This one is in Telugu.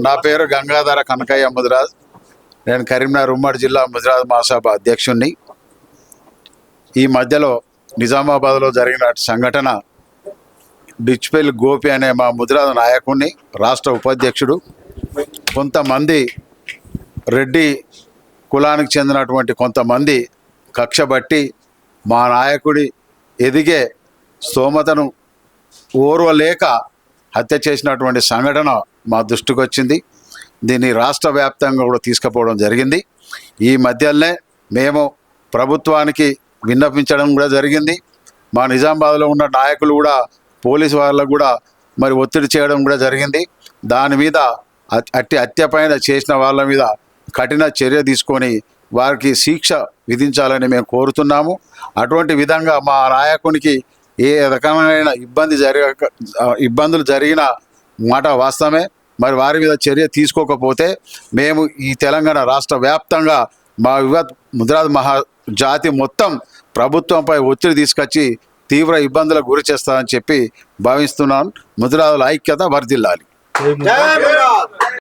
నా పేరు గంగాధర కనకయ్య ముదిరాజ్. నేను కరీంనగర్ ఉమ్మడి జిల్లా ముదిరాజ్ మహాసభ అధ్యక్షుణ్ణి. ఈ మధ్యలో నిజామాబాద్లో జరిగిన సంఘటన డిచ్పల్లి గోపి అనే మా ముదిరాజ్ నాయకుడిని, రాష్ట్ర ఉపాధ్యక్షుడు, కొంతమంది రెడ్డి కులానికి చెందినటువంటి కొంతమంది కక్షబట్టి మా నాయకుడి ఎదిగే స్తోమతను ఓర్వలేక హత్య చేసినటువంటి సంఘటన మా దృష్టికి వచ్చింది. దీన్ని రాష్ట్ర వ్యాప్తంగా కూడా తీసుకుపోవడం జరిగింది. ఈ మధ్యలోనే మేము ప్రభుత్వానికి విన్నపించడం కూడా జరిగింది. మా నిజామాబాద్లో ఉన్న నాయకులు కూడా పోలీసు వాళ్ళకు కూడా మరి ఒత్తిడి చేయడం కూడా జరిగింది. దాని మీద హత్య పైన చేసిన వాళ్ళ మీద కఠిన చర్య తీసుకొని వారికి శిక్ష విధించాలని మేము కోరుతున్నాము. అటువంటి విధంగా మా నాయకునికి ఏ రకమైన ఇబ్బందులు జరిగిన మాట వాస్తవమే. మరి వారి మీద చర్య తీసుకోకపోతే మేము ఈ తెలంగాణ రాష్ట్ర వ్యాప్తంగా మా ముదిరాజ్ జాతి మొత్తం ప్రభుత్వంపై ఒత్తిడి తీసుకొచ్చి తీవ్ర ఇబ్బందులకు గురి చేస్తారని చెప్పి భావిస్తున్నాను. ముదిరాజుల ఐక్యత వర్ధిల్లాలి.